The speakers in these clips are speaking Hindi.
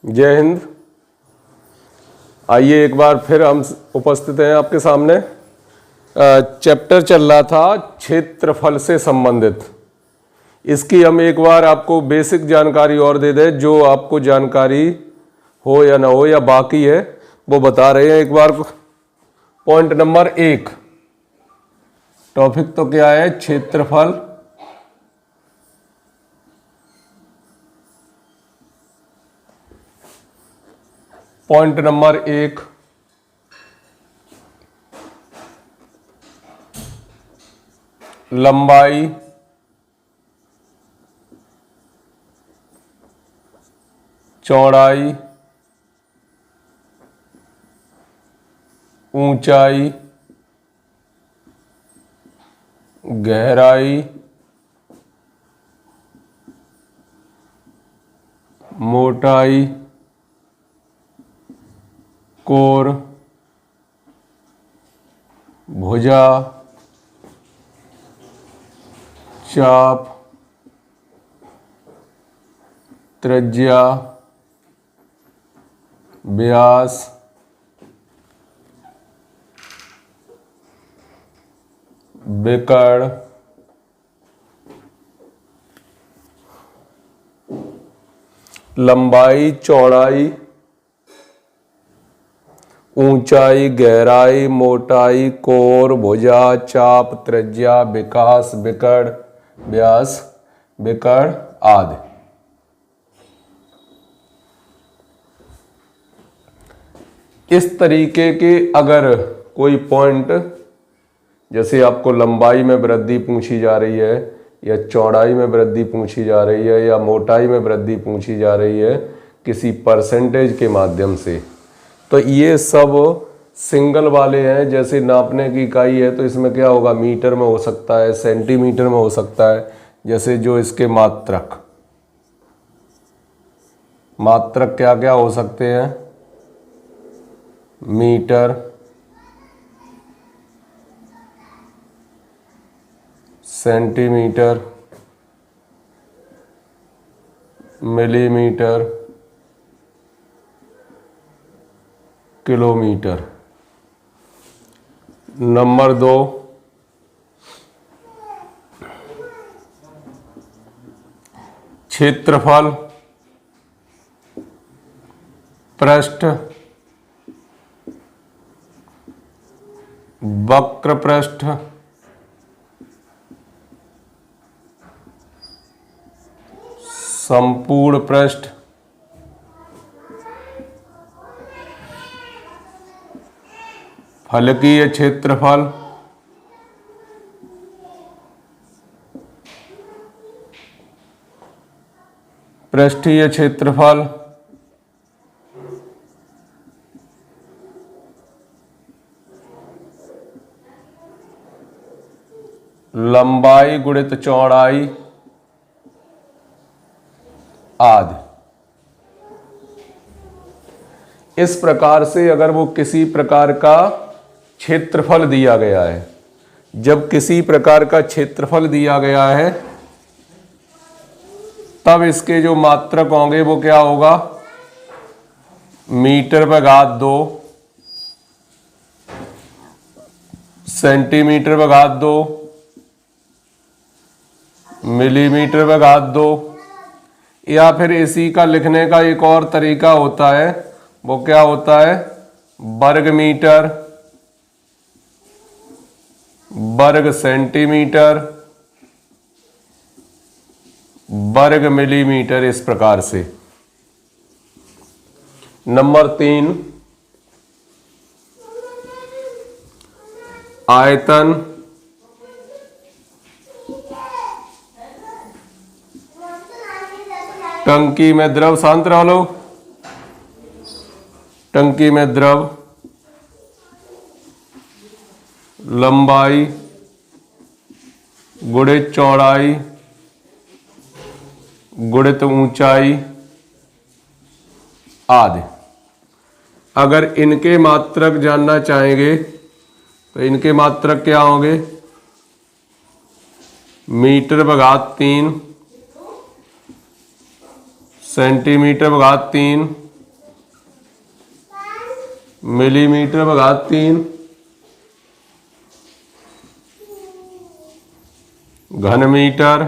जय हिंद। आइए एक बार फिर हम उपस्थित हैं आपके सामने। चैप्टर चल रहा था क्षेत्रफल से संबंधित। इसकी हम एक बार आपको बेसिक जानकारी और दे दें, जो आपको जानकारी हो या ना हो या बाकी है वो बता रहे हैं। एक बार पॉइंट नंबर 1, टॉपिक तो क्या है? क्षेत्रफल। पॉइंट नंबर 1, लंबाई, चौड़ाई, ऊंचाई, गहराई, मोटाई, कोर, भुजा, चाप, त्रिज्या, व्यास, विकर्ण, लंबाई, चौड़ाई, ऊंचाई, गहराई, मोटाई, कोर, भुजा, चाप, त्रिज्या, विकास, विकर्ण, व्यास, विकर्ण आदि। इस तरीके के अगर कोई पॉइंट, जैसे आपको लंबाई में वृद्धि पूछी जा रही है या चौड़ाई में वृद्धि पूछी जा रही है या मोटाई में वृद्धि पूछी जा रही है किसी परसेंटेज के माध्यम से, तो ये सब सिंगल वाले हैं। जैसे नापने की इकाई है तो इसमें क्या होगा? मीटर में हो सकता है, सेंटीमीटर में हो सकता है। जैसे जो इसके मात्रक क्या क्या हो सकते हैं? Metre, centimetre, millimetre, kilometre. Number 2, क्षेत्रफल, पृष्ठ, वक्र पृष्ठ, संपूर्ण पृष्ठ, फलकीय क्षेत्रफल, पृष्ठीय क्षेत्रफल, लंबाई गुणित चौड़ाई आदि। इस प्रकार से अगर वो किसी प्रकार का क्षेत्रफल दिया गया है, जब किसी प्रकार का क्षेत्रफल दिया गया है तब इसके जो मात्रक होंगे वो क्या होगा? मीटर पे घात 2, सेंटीमीटर पे घात 2, मिलीमीटर पे घात 2, या फिर इसी का लिखने का एक और तरीका होता है, वो क्या होता है? वर्ग मीटर, वर्ग सेंटीमीटर, वर्ग मिलीमीटर, इस प्रकार से। नंबर 3, आयतन, टंकी में द्रव, शांत रहो लोग, टंकी में द्रव, लंबाई गुणित चौड़ाई गुणित ऊंचाई आदि। अगर इनके मात्रक जानना चाहेंगे तो इनके मात्रक क्या होंगे? मीटर पे घात 3, सेंटीमीटर पे घात 3, मिलीमीटर भाग 3 घन मीटर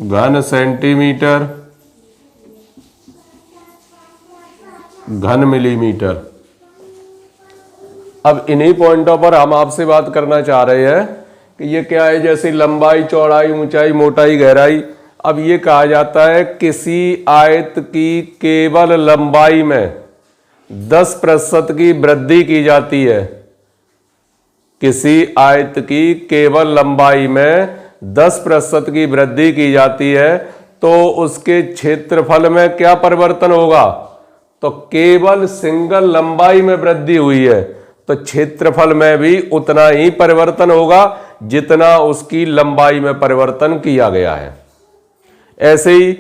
घन सेंटीमीटर घन मिलीमीटर। अब इन्हीं पॉइंटों पर हम आपसे बात करना चाह रहे हैं कि ये क्या है, जैसे लंबाई, चौड़ाई, ऊंचाई, मोटाई, गहराई। अब ये कहा जाता है किसी आयत की केवल लंबाई में 10% की वृद्धि की जाती है। किसी आयत की केवल लंबाई में 10% की वृद्धि की जाती है तो उसके क्षेत्रफल में क्या परिवर्तन होगा? तो केवल सिंगल लंबाई में वृद्धि हुई है तो क्षेत्रफल में भी उतना ही परिवर्तन होगा जितना उसकी लंबाई में परिवर्तन किया गया है। ऐसे ही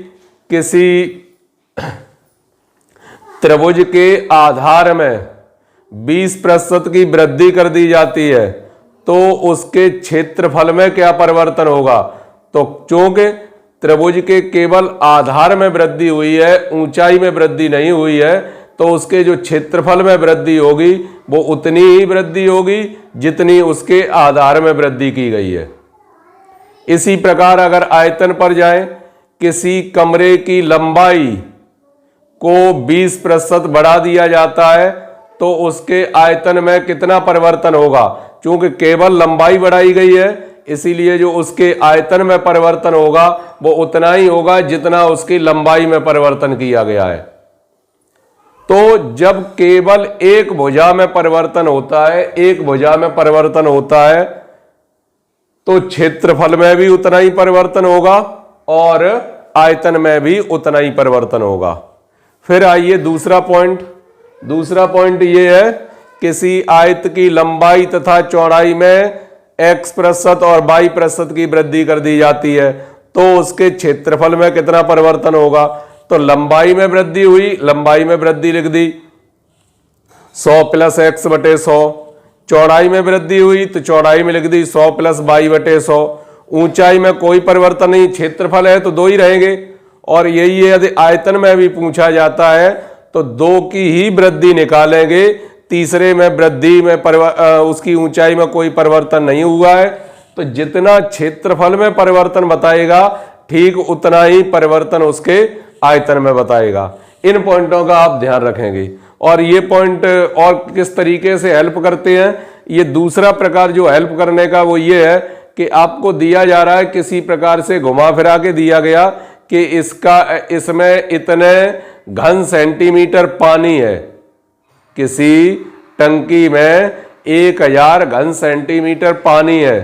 किसी त्रिभुज के आधार में 20% की वृद्धि कर दी जाती है तो उसके क्षेत्रफल में क्या परिवर्तन होगा? तो चूंकि त्रिभुज के केवल आधार में वृद्धि हुई है, ऊंचाई में वृद्धि नहीं हुई है, तो उसके जो क्षेत्रफल में वृद्धि होगी वो उतनी ही वृद्धि होगी जितनी उसके आधार में वृद्धि की गई है। इसी प्रकार अगर आयतन पर जाए, किसी कमरे की लंबाई को 20% बढ़ा दिया जाता है तो उसके आयतन में कितना परिवर्तन होगा? क्योंकि केवल लंबाई बढ़ाई गई है इसीलिए जो उसके आयतन में परिवर्तन होगा वो उतना ही होगा जितना उसकी लंबाई में परिवर्तन किया गया है। तो जब केवल एक भुजा में परिवर्तन होता है, एक भुजा में परिवर्तन होता है तो क्षेत्रफल में भी उतना ही परिवर्तन होगा और आयतन में भी उतना ही परिवर्तन होगा। फिर आइए दूसरा पॉइंट। दूसरा पॉइंट ये है किसी आयत की लंबाई तथा चौड़ाई में x% और y% की वृद्धि कर दी जाती है तो उसके क्षेत्रफल में कितना परिवर्तन होगा? तो लंबाई में वृद्धि हुई, लंबाई में वृद्धि लिख दी 100 + x / 100। चौड़ाई में वृद्धि हुई तो चौड़ाई में लिख दी 100 + y / 100। ऊंचाई में कोई परिवर्तन नहीं, क्षेत्रफल है तो 2 ही रहेंगे। और यही है यदि आयतन में भी पूछा जाता है तो 2 की ही वृद्धि निकालेंगे, तीसरे में वृद्धि में उसकी ऊंचाई में कोई परिवर्तन नहीं हुआ है तो जितना क्षेत्रफल में परिवर्तन बताएगा ठीक उतना ही परिवर्तन उसके आयतन में बताएगा। इन पॉइंटों का आप ध्यान रखेंगे। और ये पॉइंट और किस तरीके से हेल्प करते हैं, ये दूसरा प्रकार जो हेल्प करने का वो ये है कि आपको दिया जा रहा है, किसी प्रकार से घुमा फिरा के दिया गया कि इसमें इतने घन सेंटीमीटर पानी है। किसी टंकी में 1000 घन सेंटीमीटर पानी है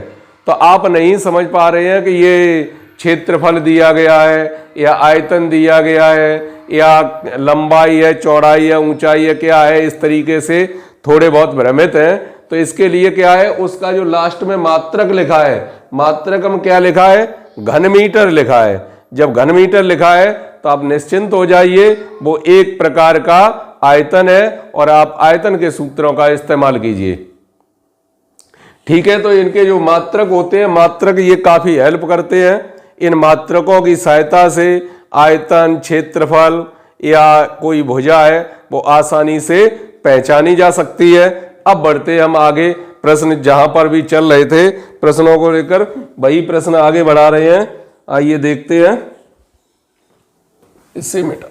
तो आप नहीं समझ पा रहे हैं कि ये क्षेत्रफल दिया गया है या आयतन दिया गया है या लंबाई है, चौड़ाई है, ऊंचाई है, क्या है, इस तरीके से थोड़े बहुत भ्रमित हैं। तो इसके लिए क्या है, उसका जो लास्ट में मात्रक लिखा है, मात्रक में क्या लिखा है? घन मीटर लिखा है। जब घन मीटर लिखा है तो आप निश्चिंत हो जाइए, वो एक प्रकार का आयतन है और आप आयतन के सूत्रों का इस्तेमाल कीजिए। ठीक है, तो इनके जो मात्रक होते हैं, मात्रक ये काफी हेल्प करते हैं। इन मात्रकों की सहायता से आयतन, क्षेत्रफल या कोई भुजा है वो आसानी से पहचानी जा सकती है। अब बढ़ते हम आगे, प्रश्न जहां पर भी चल रहे थे प्रश्नों को लेकर वही प्रश्न आगे बढ़ा रहे हैं। आइए देखते हैं। इससे मिटा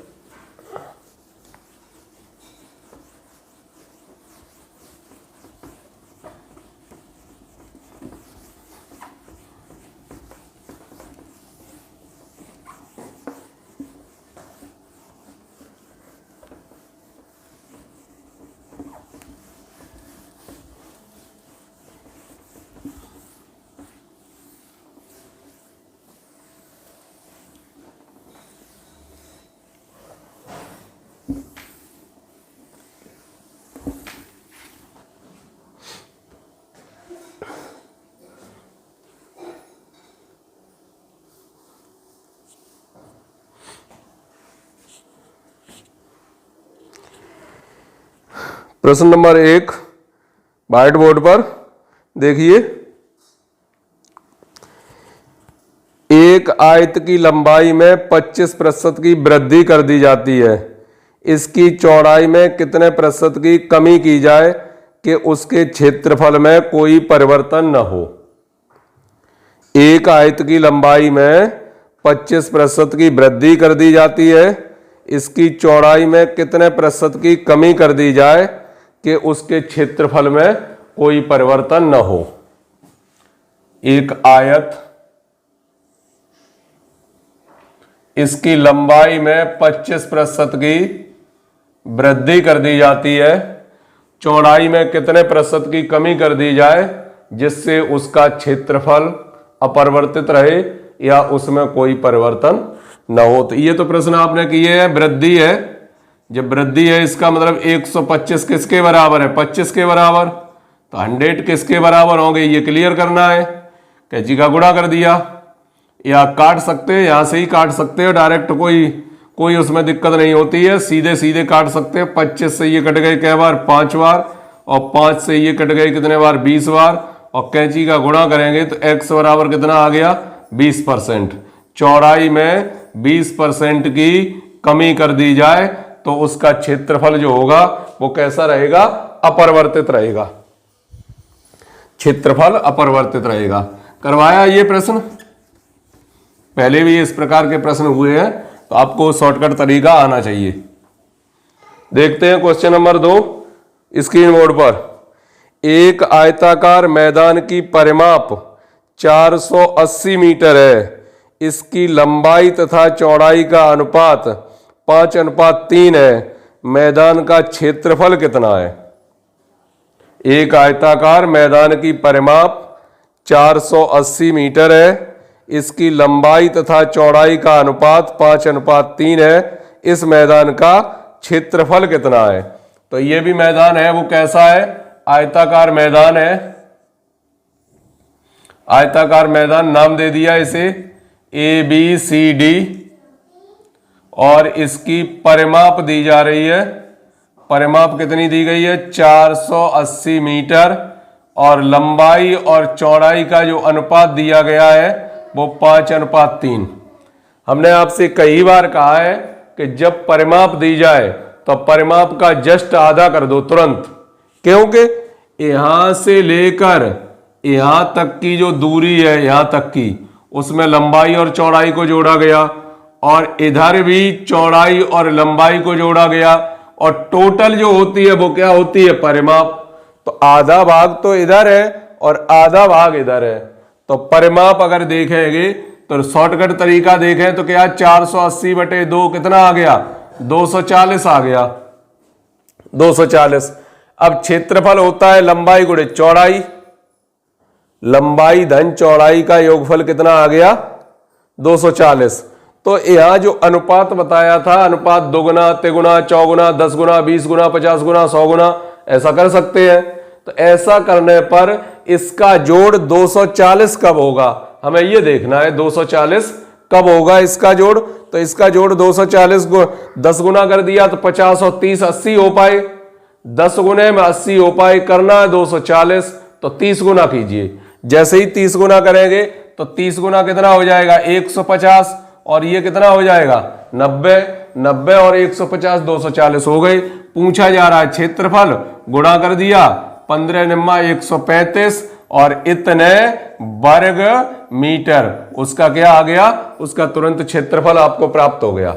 प्रश्न नंबर 1 व्हाइट बोर्ड पर देखिए। एक आयत की लंबाई में 25% की वृद्धि कर दी जाती है। इसकी चौड़ाई में कितने प्रतिशत की कमी की जाए कि उसके क्षेत्रफल में कोई परिवर्तन न हो। एक आयत की लंबाई में 25% की वृद्धि कर दी जाती है, इसकी चौड़ाई में कितने प्रतिशत की कमी कर दी जाए कि उसके क्षेत्रफल में कोई परिवर्तन न हो। एक आयत, इसकी लंबाई में 25% की वृद्धि कर दी जाती है, चौड़ाई में कितने प्रतिशत की कमी कर दी जाए जिससे उसका क्षेत्रफल अपरिवर्तित रहे या उसमें कोई परिवर्तन न हो। तो ये तो प्रश्न आपने किए है, वृद्धि है। जब वृद्धि है इसका मतलब 125 किसके बराबर है, 25 के बराबर, तो 100 किसके बराबर होंगे ये क्लियर करना है। कैंची का गुणा कर दिया, या काट सकते हैं, यहां से ही काट सकते हो डायरेक्ट, कोई उसमें दिक्कत नहीं होती है, सीधे सीधे काट सकते हैं। 25 से ये कट गए कै बार, 5 बार, और 5 से ये कट गए कितने बार, 20 बार, और कैंची का गुणा करेंगे तो x बराबर कितना आ गया, 20%। चौड़ाई में 20% की कमी कर दी जाए तो उसका क्षेत्रफल जो होगा वो कैसा रहेगा, अपरिवर्तित रहेगा, क्षेत्रफल अपरिवर्तित रहेगा। करवाया ये प्रश्न, पहले भी इस प्रकार के प्रश्न हुए हैं, तो आपको शॉर्टकट तरीका आना चाहिए। देखते हैं क्वेश्चन नंबर 2 स्क्रीन बोर्ड पर। एक आयताकार मैदान की परिमाप 480 मीटर है, इसकी लंबाई तथा चौड़ाई का अनुपात 5:3 है, मैदान का क्षेत्रफल कितना है। एक आयताकार मैदान की परिमाप 480 मीटर है, इसकी लंबाई तथा चौड़ाई का अनुपात 5:3 है, इस मैदान का क्षेत्रफल कितना है। तो ये भी मैदान है, वो कैसा है, आयताकार मैदान है। आयताकार मैदान नाम दे दिया इसे ABCD, और इसकी परिमाप दी जा रही है, परिमाप कितनी दी गई है, 480 मीटर, और लंबाई और चौड़ाई का जो अनुपात दिया गया है वो 5:3। हमने आपसे कई बार कहा है कि जब परिमाप दी जाए तो परिमाप का जस्ट आधा कर दो तुरंत, क्योंकि यहां से लेकर यहां तक की जो दूरी है, यहां तक की, उसमें लंबाई और चौड़ाई को जोड़ा गया, और इधर भी चौड़ाई और लंबाई को जोड़ा गया, और टोटल जो होती है वो क्या होती है, परिमाप। तो आधा भाग तो इधर है और आधा भाग इधर है, तो परिमाप अगर देखेंगे तो शॉर्टकट तरीका देखें तो क्या, 480/2 कितना आ गया, 240 आ गया, 240। अब क्षेत्रफल होता है लंबाई गुणे चौड़ाई, लंबाई धन चौड़ाई का योगफल कितना आ गया, 240। तो यहां जो अनुपात बताया था, अनुपात 2 गुना, 3 गुना, 4 गुना, 10 गुना, 20 गुना, 50 गुना, 100 गुना, ऐसा कर सकते हैं। तो ऐसा करने पर इसका जोड़ 240 कब होगा, हमें यह देखना है, 240 कब होगा इसका जोड़। तो इसका जोड़ 240 को 10 गुना कर दिया तो 50 और 30 80 हो पाए, 10 गुने में 80 हो पाए, करना है 240, तो 30 गुना कीजिए। जैसे ही 30 गुना करेंगे तो 30 गुना कितना हो जाएगा, 150, और ये कितना हो जाएगा, 90 और 150, 240 हो गई। पूछा जा रहा है क्षेत्रफल, गुणा कर दिया, 15 निम्मा 135, और इतने वर्ग मीटर, उसका क्या आ गया, उसका तुरंत क्षेत्रफल आपको प्राप्त हो गया,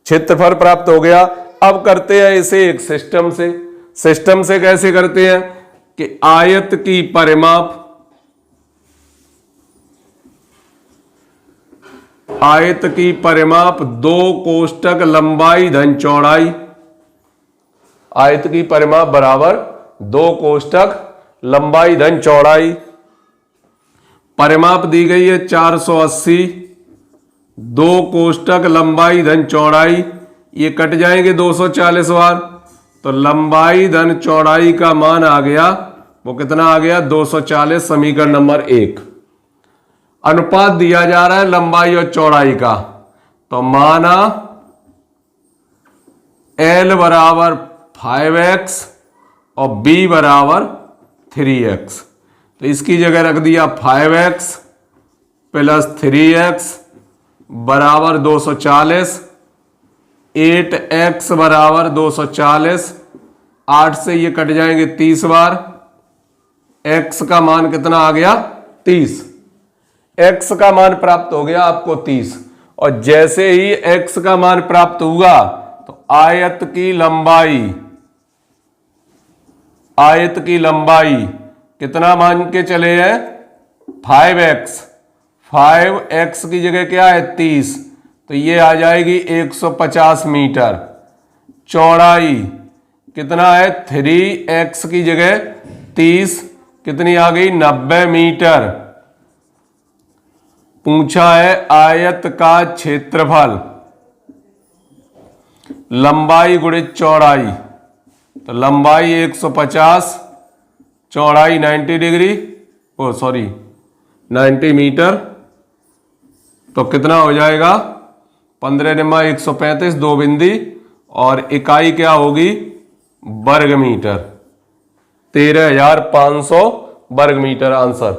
क्षेत्रफल प्राप्त हो गया। अब करते हैं इसे एक सिस्टम से। सिस्टम से कैसे करते हैं कि आयत की परिमाप, आयत की परिमाप 2 कोष्टक लंबाई धन चौड़ाई, आयत की परिमाप बराबर 2 कोष्टक लंबाई धन चौड़ाई, परिमाप दी गई है 480, 2 कोष्टक लंबाई धन चौड़ाई, ये कट जाएंगे 240 बार, तो लंबाई धन चौड़ाई का मान आ गया, वो कितना आ गया, 240, समीकरण नंबर 1। अनुपात दिया जा रहा है लंबाई और चौड़ाई का, तो माना L बराबर 5x और B बराबर 3x, तो इसकी जगह रख दिया 5x + 3x बराबर 240, 8x बराबर 240, 8 से ये कट जाएंगे 30 बार, x का मान कितना आ गया 30। x का मान प्राप्त हो गया आपको 30, और जैसे ही x का मान प्राप्त हुआ तो आयत की लंबाई कितना मान के चले हैं 5x, 5x की जगह क्या है 30, तो ये आ जाएगी 150 मीटर। चौड़ाई कितना है 3x की जगह 30, कितनी आ गई 90 मीटर। पूछा है आयत का क्षेत्रफल, लंबाई गुणित चौड़ाई, तो लंबाई 150, चौड़ाई 90 मीटर, तो कितना हो जाएगा 15 निम्मा 135, 2 बिंदी, और इकाई क्या होगी वर्ग मीटर, 13,500 वर्ग मीटर आंसर।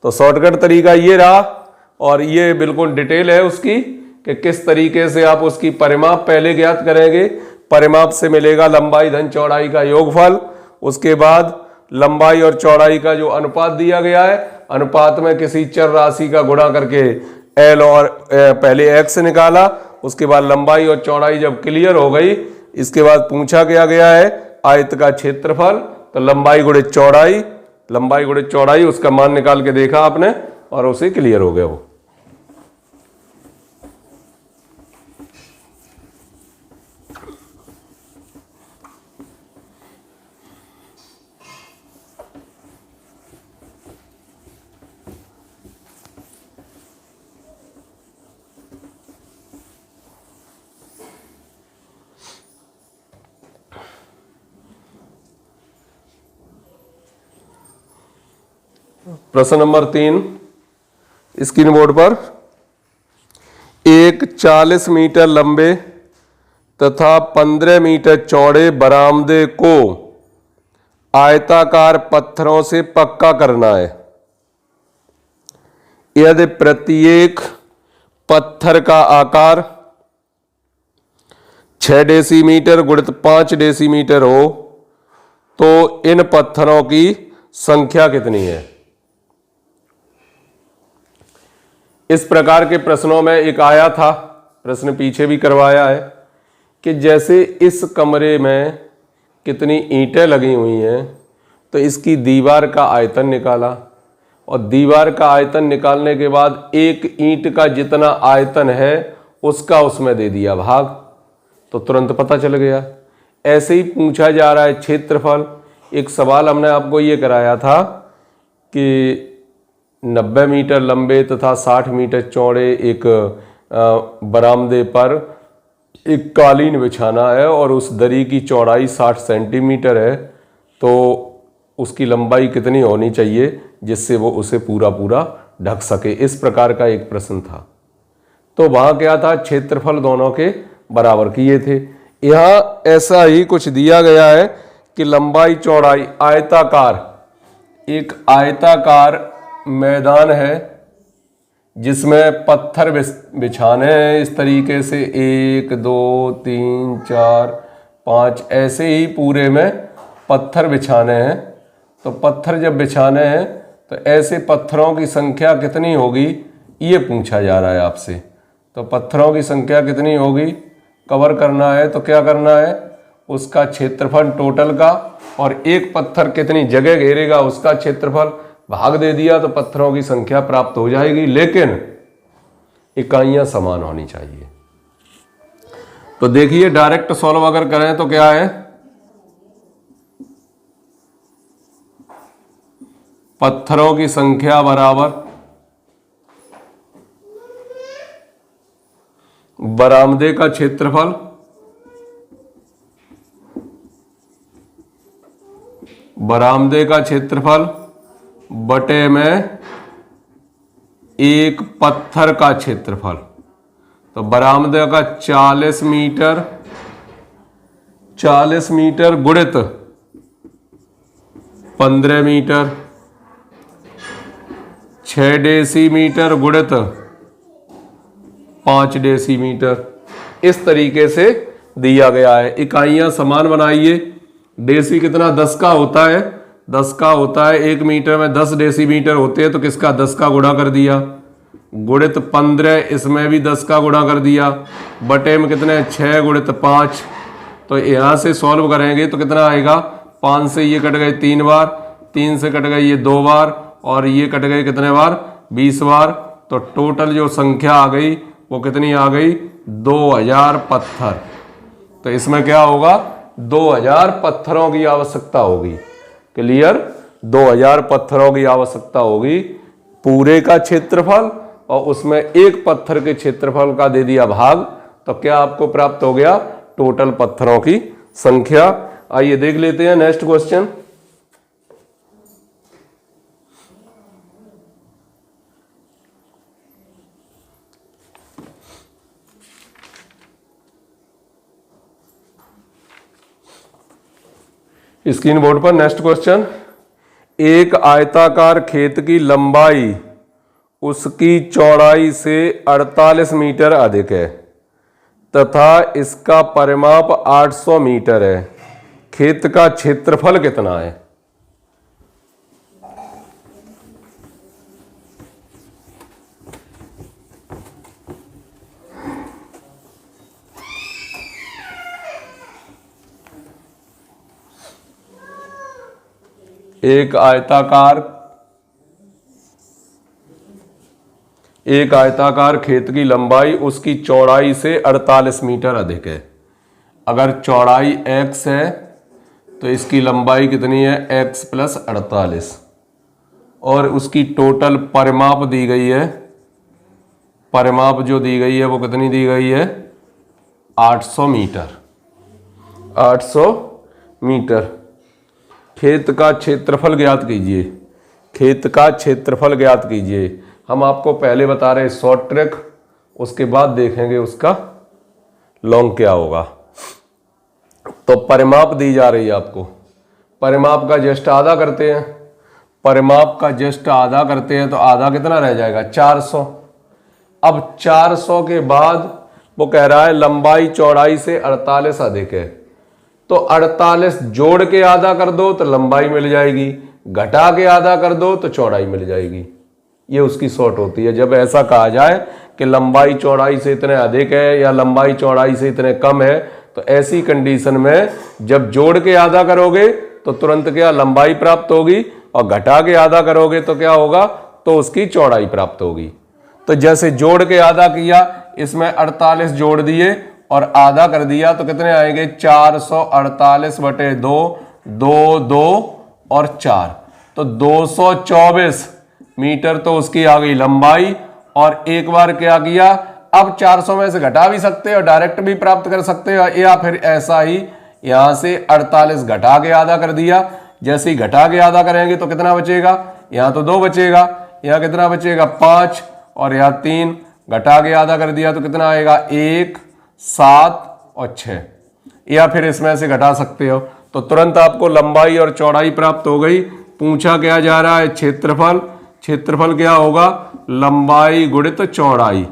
तो शॉर्टकट तरीका ये रहा, और ये बिल्कुल डिटेल है उसकी कि किस तरीके से आप उसकी परिमाप पहले ज्ञात करेंगे। परिमाप से मिलेगा लंबाई धन चौड़ाई का योगफल, उसके बाद लंबाई और चौड़ाई का जो अनुपात दिया गया है, अनुपात में किसी चर राशि का गुणा करके एल और पहले एक्स निकाला, उसके बाद लंबाई और चौड़ाई जब क्लियर हो गई, इसके बाद पूछा गया है आयत का क्षेत्रफल, तो लंबाई गुणित चौड़ाई उसका मान निकाल के देखा आपने और उसे क्लियर हो गया वो। प्रश्न नंबर 3 स्क्रीन बोर्ड पर, एक 40 मीटर लंबे तथा 15 मीटर चौड़े बरामदे को आयताकार पत्थरों से पक्का करना है। यदि प्रत्येक पत्थर का आकार 6 डेसीमीटर गुणित 5 डेसीमीटर हो तो इन पत्थरों की संख्या कितनी है। इस प्रकार के प्रश्नों में एक आया था, प्रश्न पीछे भी करवाया है, कि जैसे इस कमरे में कितनी ईंटें लगी हुई हैं तो इसकी दीवार का आयतन निकाला, और दीवार का आयतन निकालने के बाद एक ईंट का जितना आयतन है उसका उसमें दे दिया भाग, तो तुरंत पता चल गया। ऐसे ही पूछा जा रहा है क्षेत्रफल। एक सवाल हमने आपको ये कराया था कि 90 मीटर लंबे तथा 60 मीटर चौड़े एक बरामदे पर एक कालीन बिछाना है और उस दरी की चौड़ाई 60 सेंटीमीटर है, तो उसकी लंबाई कितनी होनी चाहिए जिससे वो उसे पूरा ढक सके। इस प्रकार का एक प्रश्न था। तो वहाँ क्या था, क्षेत्रफल दोनों के बराबर किए थे। यहाँ ऐसा ही कुछ दिया गया है कि लंबाई चौड़ाई एक आयताकार मैदान है जिसमें पत्थर बिछाने हैं इस तरीके से 1 2 3 4 5 ऐसे ही पूरे में पत्थर बिछाने हैं। तो पत्थर जब बिछाने हैं तो ऐसे पत्थरों की संख्या कितनी होगी ये पूछा जा रहा है आपसे। तो पत्थरों की संख्या कितनी होगी कवर करना है, तो क्या करना है, उसका क्षेत्रफल टोटल का और एक पत्थर कितनी जगह घेरेगा उसका क्षेत्रफल भाग दे दिया तो पत्थरों की संख्या प्राप्त हो जाएगी, लेकिन इकाइयां समान होनी चाहिए। तो देखिए डायरेक्ट सॉल्व अगर करें तो क्या है, पत्थरों की संख्या बराबर बरामदे का क्षेत्रफल बटे में एक पत्थर का क्षेत्रफल। तो बरामदे का 40 मीटर गुणित 15 मीटर, 6 डेसीमीटर गुणित 5 डेसीमीटर। इस तरीके से दिया गया है। इकाइयां समान बनाइए। डेसी कितना 10 का होता है, 10 का होता है। 1 मीटर में 10 डेसीमीटर होते हैं, तो किसका 10 का गुणा कर दिया, गुणित 15, इसमें भी 10 का गुणा कर दिया, बटे में कितने 6 गुणित 5। तो यहां से सॉल्व करेंगे तो कितना आएगा, 5 से ये कट गए 3 बार, 3 से कट गए ये 2 बार, और ये कट गए कितने बार, 20 बार। तो टोटल जो संख्या आ गई वो कितनी आ गई, 2000 पत्थर। तो इसमें क्या होगा, 2000 पत्थरों की आवश्यकता होगी। क्लियर, 2000 पत्थरों की आवश्यकता होगी पूरे का क्षेत्रफल, और उसमें एक पत्थर के क्षेत्रफल का दे दिया भाग, तो क्या आपको प्राप्त हो गया, टोटल पत्थरों की संख्या। आइए देख लेते हैं नेक्स्ट क्वेश्चन। स्क्रीन बोर्ड पर नेक्स्ट क्वेश्चन। एक आयताकार खेत की लंबाई उसकी चौड़ाई से 48 मीटर अधिक है तथा इसका परिमाप 800 मीटर है। खेत का क्षेत्रफल कितना है। एक आयताकार खेत की लंबाई उसकी चौड़ाई से 48 मीटर अधिक है। अगर चौड़ाई x है तो इसकी लंबाई कितनी है, x प्लस 48, और उसकी टोटल परिमाप दी गई है, परिमाप जो दी गई है वो कितनी दी गई है, 800 मीटर, 800 मीटर। खेत का क्षेत्रफल ज्ञात कीजिए, खेत का क्षेत्रफल ज्ञात कीजिए। हम आपको पहले बता रहे शॉर्ट ट्रिक, उसके बाद देखेंगे उसका लॉन्ग क्या होगा। तो परिमाप दी जा रही है आपको, परिमाप का जस्ट आधा करते हैं, परिमाप का जस्ट आधा करते हैं तो आधा कितना रह जाएगा, 400। अब 400 के बाद वो कह रहा है लंबाई चौड़ाई से 48 अधिक है, तो 48 जोड़ के आधा कर दो तो लंबाई मिल जाएगी, घटा के आधा कर दो तो चौड़ाई मिल जाएगी। ये उसकी शॉर्ट होती है। जब ऐसा कहा जाए कि लंबाई चौड़ाई से इतने अधिक है या लंबाई चौड़ाई से इतने कम है, तो ऐसी कंडीशन में जब जोड़ के आधा करोगे तो तुरंत क्या लंबाई प्राप्त होगी, और घटा के आधा करोगे तो क्या होगा, तो उसकी चौड़ाई प्राप्त होगी। तो जैसे जोड़ के आधा किया, इसमें 48 जोड़ दिए और आधा कर दिया तो कितने आएंगे, 448 बटे 2, 2 2 और 4, तो 224 मीटर तो उसकी आ गई लंबाई। और एक बार क्या किया, अब 400 में से घटा भी सकते हो, डायरेक्ट भी प्राप्त कर सकते हो, या फिर ऐसा ही यहां से 48 घटा के आधा कर दिया। जैसे ही घटा के आधा करेंगे तो कितना बचेगा, यहां तो 2 बचेगा, यहां कितना बचेगा 5, और यहां 3, घटा के आधा कर दिया तो कितना आएगा 1, 7 और 6, या फिर इसमें से घटा सकते हो। तो तुरंत आपको लंबाई और चौड़ाई प्राप्त हो गई। पूछा क्या जा रहा है, क्षेत्रफल। क्षेत्रफल क्या होगा, लंबाई गुणित चौड़ाई।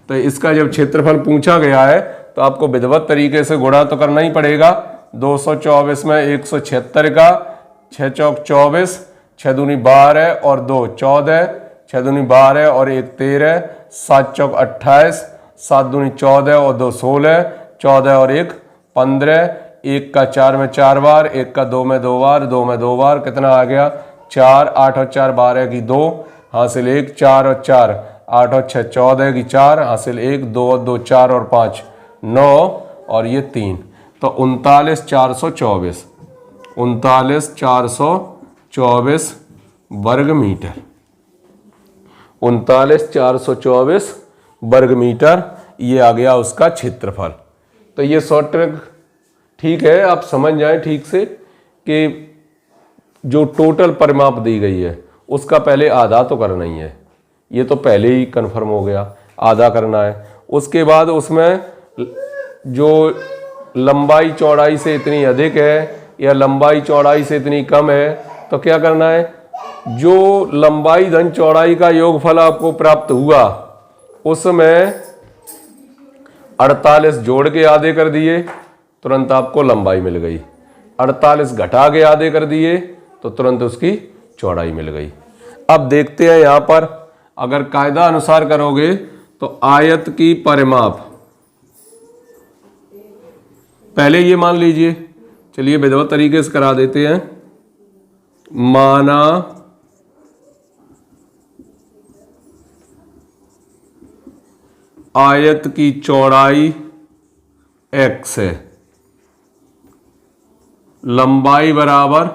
तो इसका जब क्षेत्रफल पूछा गया है तो आपको विधिवत तरीके से गुणा तो करना ही पड़ेगा। 224 में 176 का, 6 चौक 24, 6 दूनी 12 और 2 14, 6 दूनी 12 और 1 13, 7 चौक 28, 7 दूनी 14 और 2 16, 14 और 1 15, 1 का 4 में 4 बार, 1 का 2 में 2 बार, 2 में 2 बार, कितना आ गया 4, 8 और 4 12 की 2, हासिल 1, 4 और 4 8 और 6 14 की 4, हासिल 1, 2 और 2 4 और 5 9 और ये 3, तो 39,424, 39,424 वर्ग मीटर, 39,424 वर्ग मीटर, ये आ गया उसका क्षेत्रफल। तो ये शॉर्ट ट्रिक ठीक है, आप समझ जाएं ठीक से कि जो टोटल परिमाप दी गई है उसका पहले आधा तो करना ही है, ये तो पहले ही कंफर्म हो गया, आधा करना है। उसके बाद उसमें जो लंबाई चौड़ाई से इतनी अधिक है या लंबाई चौड़ाई से इतनी कम है तो क्या करना है, जो लंबाई धन चौड़ाई का योगफल आपको प्राप्त हुआ उसमें 48 जोड़ के आधे कर दिए, तुरंत आपको लंबाई मिल गई। 48 घटा के आधे कर दिए तो तुरंत उसकी चौड़ाई मिल गई। अब देखते हैं यहाँ पर, अगर कायदा अनुसार करोगे तो आयत की परिमाप, पहले ये मान लीजिए, चलिए विधिवत तरीके से करा देते हैं। माना आयत की चौड़ाई x है, लंबाई बराबर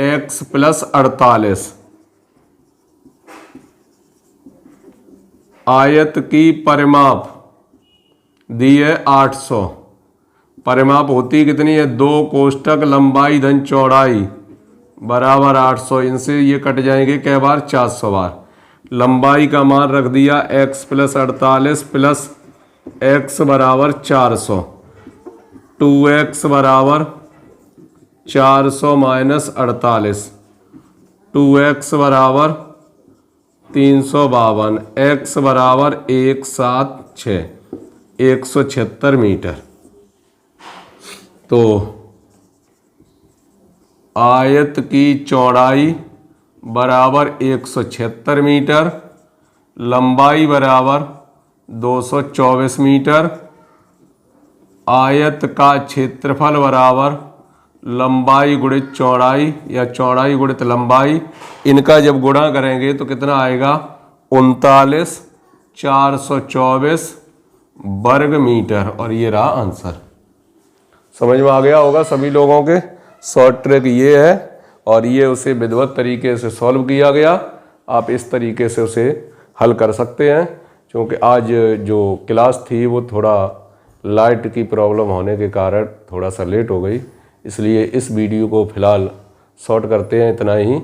x प्लस 48, आयत की परिमाप दी है 800, परिमाप होती कितनी है 2 कोष्टक लंबाई धन चौड़ाई बराबर 800, इनसे ये कट जाएंगे कै बार 400 बार। लंबाई का मान रख दिया x प्लस 48 प्लस x बराबर 400, 2x बराबर 400 माइनस 48, 2x बराबर 352, x बराबर 176, 176 मीटर। तो आयत की चौड़ाई बराबर 176 मीटर, लंबाई बराबर 224 मीटर, आयत का क्षेत्रफल बराबर लंबाई गुणित चौड़ाई या चौड़ाई गुणित लंबाई, इनका जब गुणा करेंगे तो कितना आएगा 39,424 वर्ग मीटर। और ये रहा आंसर। समझ में आ गया होगा सभी लोगों के। शॉर्ट ट्रिक ये है और ये उसे विधिवत तरीके से सॉल्व किया गया। आप इस तरीके से उसे हल कर सकते हैं। क्योंकि आज जो क्लास थी वो थोड़ा लाइट की प्रॉब्लम होने के कारण थोड़ा सा लेट हो गई, इसलिए इस वीडियो को फ़िलहाल शॉर्ट करते हैं। इतना ही,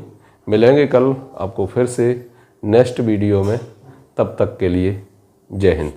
मिलेंगे कल आपको फिर से नेक्स्ट वीडियो में। तब तक के लिए जय हिंद।